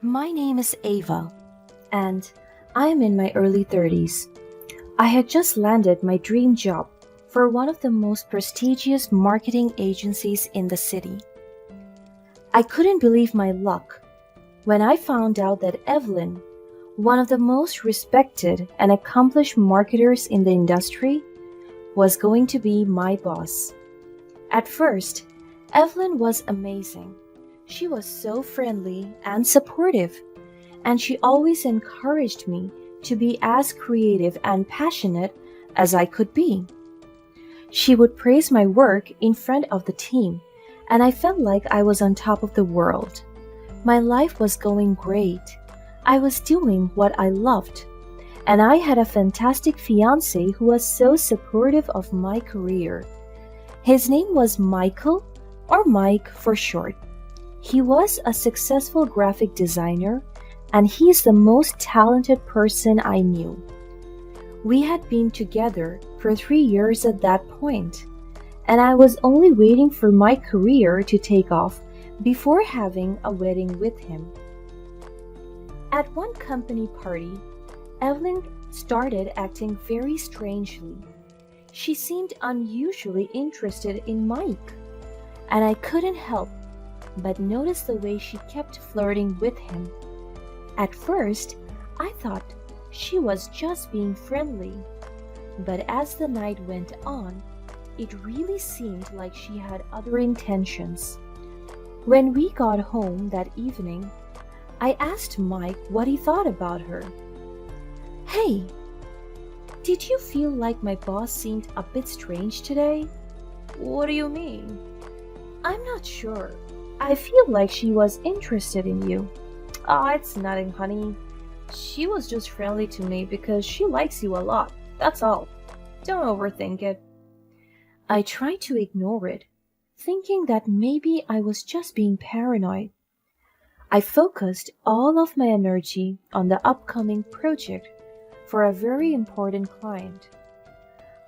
My name is Ava, and I am in my early 30s. I had just landed my dream job for one of the most prestigious marketing agencies in the city. I couldn't believe my luck when I found out that Evelyn, one of the most respected and accomplished marketers in the industry, was going to be my boss. At first, Evelyn was amazing. She was so friendly and supportive, and she always encouraged me to be as creative and passionate as I could be. She would praise my work in front of the team, and I felt like I was on top of the world. My life was going great. I was doing what I loved, and I had a fantastic fiance who was so supportive of my career. His name was Michael, or Mike for short. He was a successful graphic designer, and he is the most talented person I knew. We had been together for 3 years at that point, and I was only waiting for my career to take off before having a wedding with him. At one company party, Evelyn started acting very strangely. She seemed unusually interested in Mike, and I couldn't help but notice the way she kept flirting with him. At first, I thought she was just being friendly, but as the night went on, it really seemed like she had other intentions. When we got home that evening, I asked Mike what he thought about her. "Hey, did you feel like my boss seemed a bit strange today?" What do you mean? "I'm not sure. I feel like she was interested in you." Ah, it's nothing, honey. She was just friendly to me because she likes you a lot. That's all. Don't overthink it. I tried to ignore it, thinking that maybe I was just being paranoid. I focused all of my energy on the upcoming project for a very important client.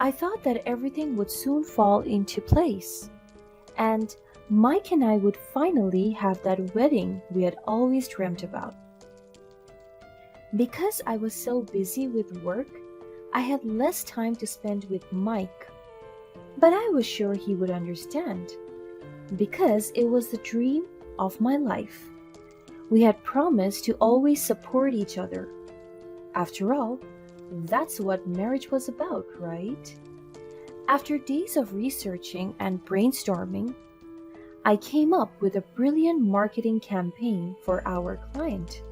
I thought that everything would soon fall into place, and Mike and I would finally have that wedding we had always dreamt about. Because I was so busy with work, I had less time to spend with Mike. But I was sure he would understand, because it was the dream of my life. We had promised to always support each other. After all, that's what marriage was about, right? After days of researching and brainstorming, I came up with a brilliant marketing campaign for our client.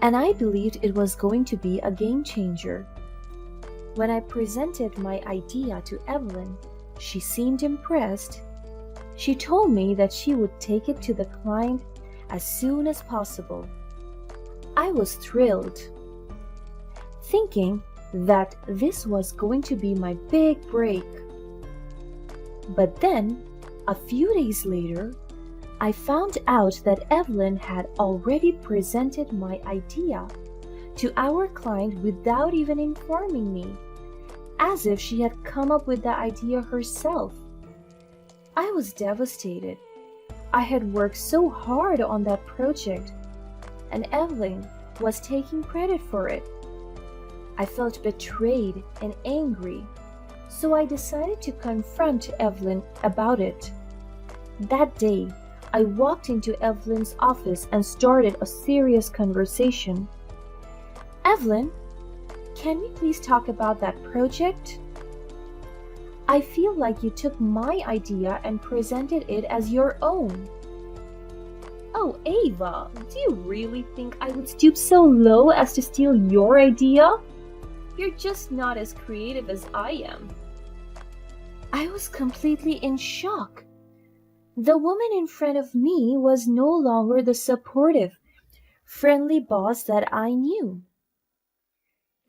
And I believed it was going to be a game changer. When I presented my idea to Evelyn, she seemed impressed. She told me that she would take it to the client as soon as possible. I was thrilled, thinking that this was going to be my big break. But then, a few days later, I found out that Evelyn had already presented my idea to our client without even informing me, as if she had come up with the idea herself. I was devastated. I had worked so hard on that project, and Evelyn was taking credit for it. I felt betrayed and angry, so I decided to confront Evelyn about it. That day, I walked into Evelyn's office and started a serious conversation. "Evelyn, can we please talk about that project? I feel like you took my idea and presented it as your own." Oh, Ava, do you really think I would stoop so low as to steal your idea? You're just not as creative as I am. I was completely in shock. The woman in front of me was no longer the supportive, friendly boss that I knew.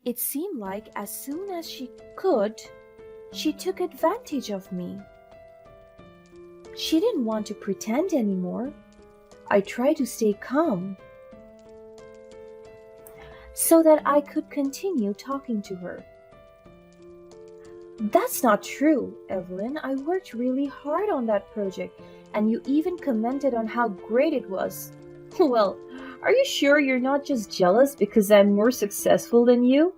It seemed like as soon as she could, she took advantage of me. She didn't want to pretend anymore. I tried to stay calm so that I could continue talking to her. "That's not true, Evelyn. I worked really hard on that project, and you even commented on how great it was. Well, are you sure you're not just jealous because I'm more successful than you?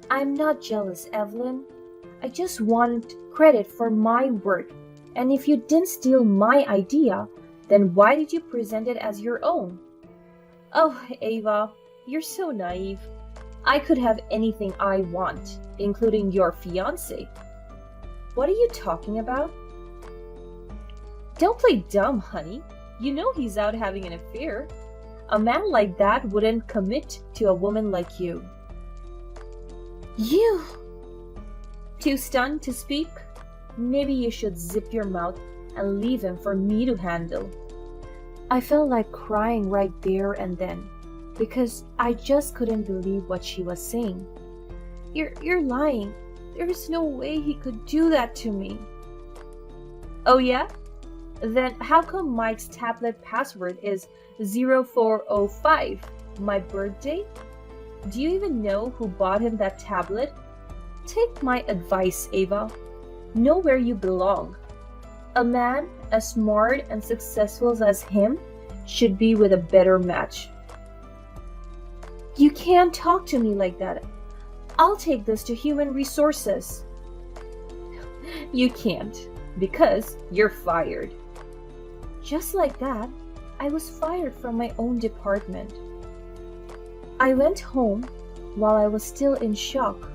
I'm not jealous, Evelyn. I just want credit for my work. And if you didn't steal my idea, then why did you present it as your own? Oh, Ava, you're so naive. I could have anything I want, including your fiance. What are you talking about? Don't play dumb, honey. You know he's out having an affair. A man like that wouldn't commit to a woman like you. You! Too stunned to speak? Maybe you should zip your mouth and leave him for me to handle. I felt like crying right there and then because I just couldn't believe what she was saying. You're lying. There's no way he could do that to me. Oh yeah? Then how come Mike's tablet password is 0405, my birthday? Do you even know who bought him that tablet? Take my advice, Ava. Know where you belong. A man as smart and successful as him should be with a better match. You can't talk to me like that. I'll take this to human resources. You can't, because you're fired. Just like that, I was fired from my own department. I went home while I was still in shock.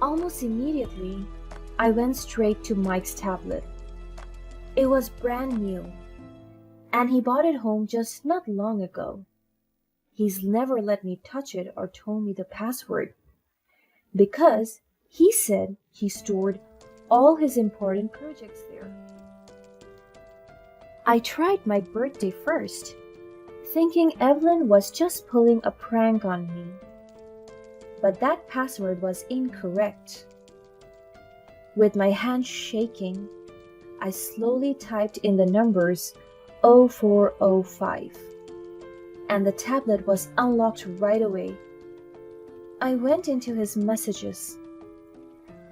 Almost immediately, I went straight to Mike's tablet. It was brand new, and he bought it home just not long ago. He's never let me touch it or told me the password because he said he stored all his important projects there. I tried my birthday first, thinking Evelyn was just pulling a prank on me. But that password was incorrect. With my hand shaking, I slowly typed in the numbers 0405, and the tablet was unlocked right away. I went into his messages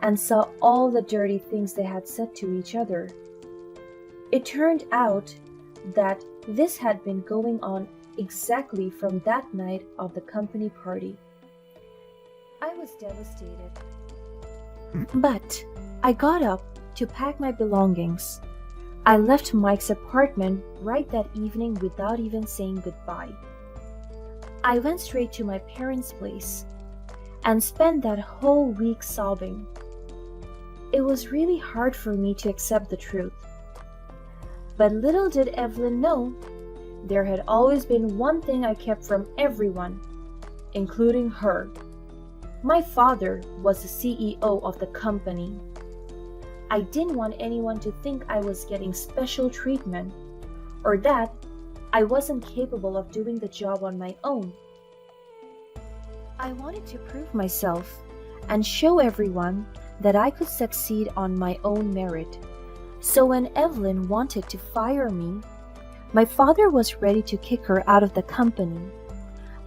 and saw all the dirty things they had said to each other. It turned out that this had been going on exactly from that night of the company party. I was devastated. But I got up to pack my belongings. I left Mike's apartment right that evening without even saying goodbye. I went straight to my parents' place and spent that whole week sobbing. It was really hard for me to accept the truth. But little did Evelyn know, there had always been one thing I kept from everyone, including her. My father was the CEO of the company. I didn't want anyone to think I was getting special treatment or that I wasn't capable of doing the job on my own. I wanted to prove myself and show everyone that I could succeed on my own merit. So when Evelyn wanted to fire me, my father was ready to kick her out of the company,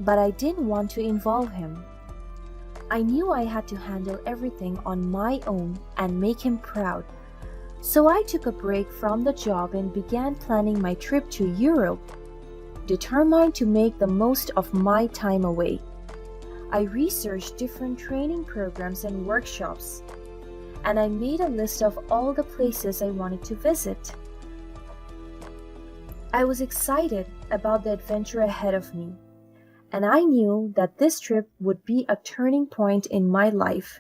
but I didn't want to involve him. I knew I had to handle everything on my own and make him proud. So I took a break from the job and began planning my trip to Europe, determined to make the most of my time away. I researched different training programs and workshops, and I made a list of all the places I wanted to visit. I was excited about the adventure ahead of me, and I knew that this trip would be a turning point in my life.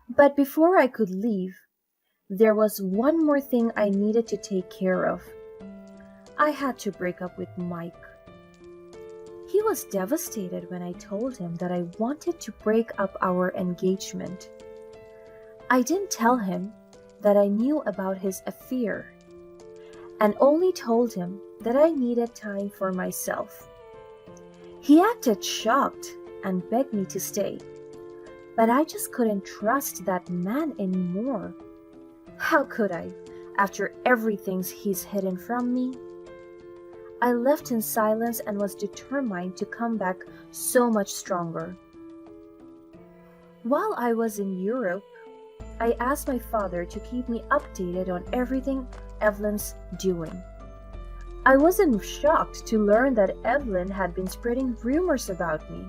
But before I could leave, there was one more thing I needed to take care of. I had to break up with Mike. He was devastated when I told him that I wanted to break up our engagement. I didn't tell him that I knew about his affair, and only told him that I needed time for myself. He acted shocked and begged me to stay, but I just couldn't trust that man anymore. How could I, after everything he's hidden from me? I left in silence and was determined to come back so much stronger. While I was in Europe, I asked my father to keep me updated on everything Evelyn's doing. I wasn't shocked to learn that Evelyn had been spreading rumors about me.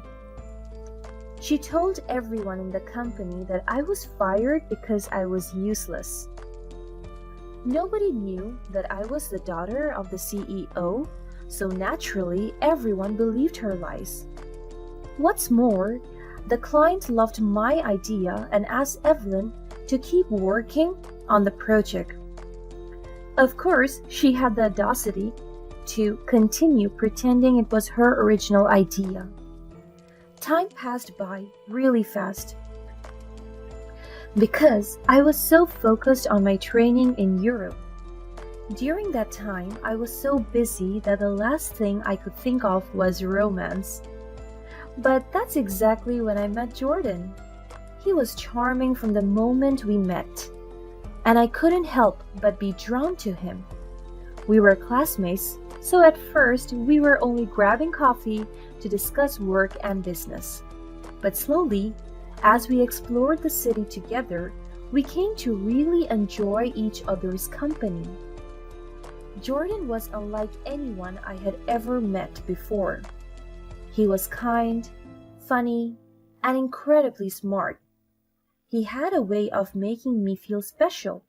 She told everyone in the company that I was fired because I was useless. Nobody knew that I was the daughter of the CEO, so naturally everyone believed her lies. What's more, the client loved my idea and asked Evelyn to keep working on the project. Of course, she had the audacity to continue pretending it was her original idea. Time passed by really fast because I was so focused on my training in Europe. During that time, I was so busy that the last thing I could think of was romance. But that's exactly when I met Jordan. He was charming from the moment we met, and I couldn't help but be drawn to him. We were classmates, so at first we were only grabbing coffee to discuss work and business. But slowly, as we explored the city together, we came to really enjoy each other's company. Jordan was unlike anyone I had ever met before. He was kind, funny, and incredibly smart. He had a way of making me feel special,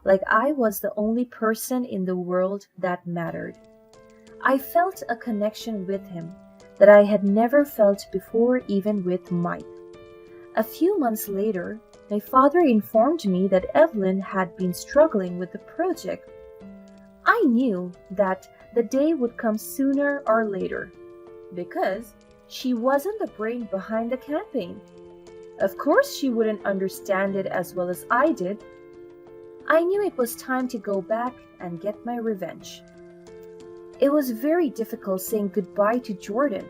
like I was the only person in the world that mattered. I felt a connection with him that I had never felt before, even with Mike. A few months later, my father informed me that Evelyn had been struggling with the project. I knew that the day would come sooner or later, because she wasn't the brain behind the campaign. Of course, she wouldn't understand it as well as I did. I knew it was time to go back and get my revenge. It was very difficult saying goodbye to Jordan,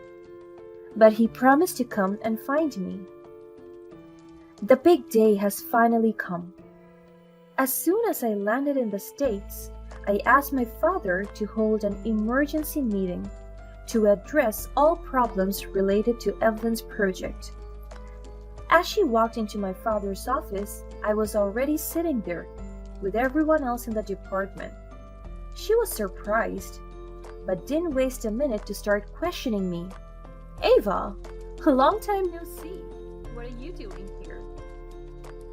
but he promised to come and find me. The big day has finally come. As soon as I landed in the States, I asked my father to hold an emergency meeting to address all problems related to Evelyn's project. As she walked into my father's office, I was already sitting there with everyone else in the department. She was surprised, but didn't waste a minute to start questioning me. "Ava, long time no see. What are you doing here?"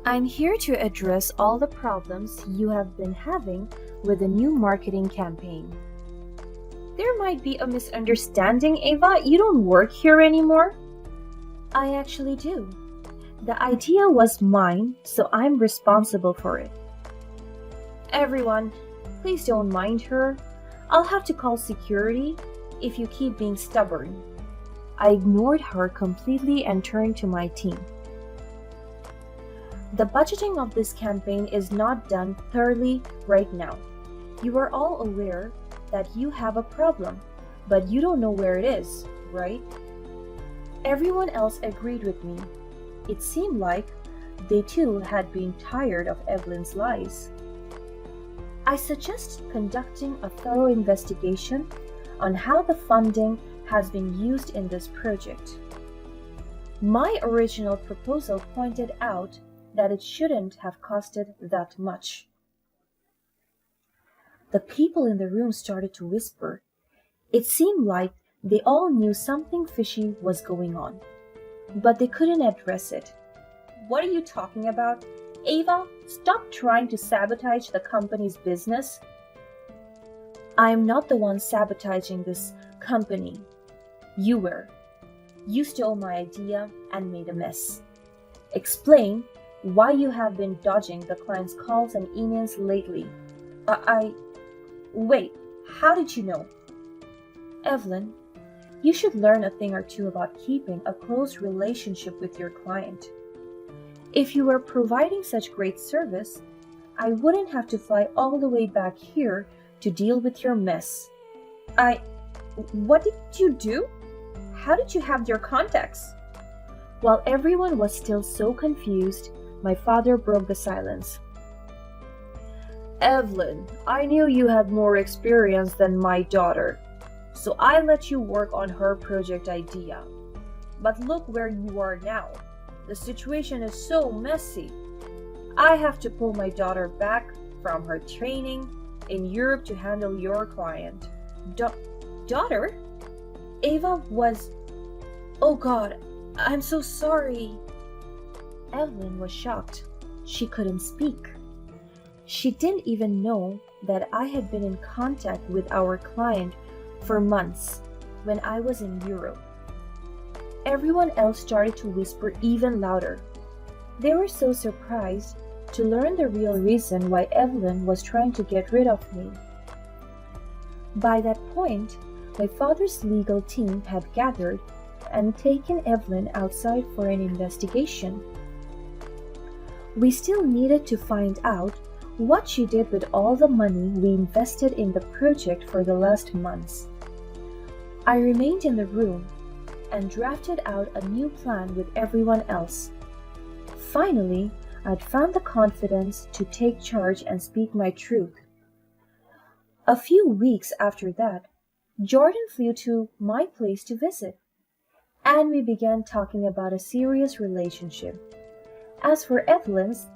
"I'm here to address all the problems you have been having with the new marketing campaign." "There might be a misunderstanding, Ava. You don't work here anymore." "I actually do. The idea was mine, so I'm responsible for it." "Everyone, please don't mind her. I'll have to call security if you keep being stubborn." I ignored her completely and turned to my team. "The budgeting of this campaign is not done thoroughly right now. You are all aware that you have a problem, but you don't know where it is, right?" Everyone else agreed with me. It seemed like they too had been tired of Evelyn's lies. I suggest conducting a thorough investigation on how the funding has been used in this project. My original proposal pointed out that it shouldn't have costed that much. The people in the room started to whisper. It seemed like they all knew something fishy was going on, but they couldn't address it. "What are you talking about? Ava, stop trying to sabotage the company's business." "I am not the one sabotaging this company. You were. You stole my idea and made a mess. Explain why you have been dodging the client's calls and emails lately." Wait, how did you know?" "Evelyn, you should learn a thing or two about keeping a close relationship with your client. If you were providing such great service, I wouldn't have to fly all the way back here to deal with your mess." What did you do? How did you have their contacts?" While everyone was still so confused, my father broke the silence. "Evelyn, I knew you had more experience than my daughter, so I let you work on her project idea. But look where you are now. The situation is so messy. I have to pull my daughter back from her training in Europe to handle your client. Da- daughter? Ava was. Oh god, I'm so sorry. Evelyn was shocked. She couldn't speak. She didn't even know that I had been in contact with our client for months when I was in Europe. Everyone else started to whisper even louder. They were so surprised to learn the real reason why Evelyn was trying to get rid of me. By that point, my father's legal team had gathered and taken Evelyn outside for an investigation. We still needed to find out what she did with all the money we invested in the project for the last months. I remained in the room and drafted out a new plan with everyone else. Finally, I'd found the confidence to take charge and speak my truth. A few weeks after that, Jordan flew to my place to visit, and we began talking about a serious relationship. As for Evelyn's,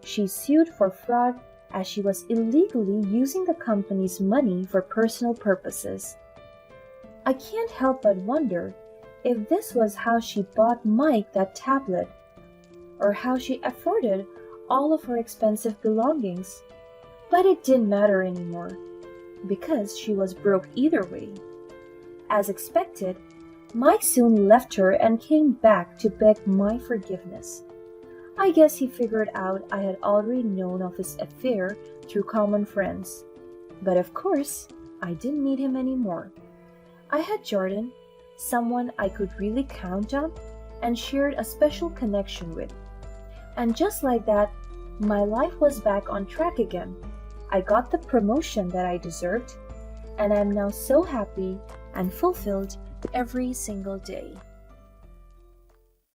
she sued for fraud as she was illegally using the company's money for personal purposes. I can't help but wonder if this was how she bought Mike that tablet, or how she afforded all of her expensive belongings. But it didn't matter anymore, because she was broke either way. As expected, Mike soon left her and came back to beg my forgiveness. I guess he figured out I had already known of his affair through common friends. But of course, I didn't need him anymore. I had Jordan, someone I could really count on and shared a special connection with. And just like that, my life was back on track again. I got the promotion that I deserved, and I'm now so happy and fulfilled every single day.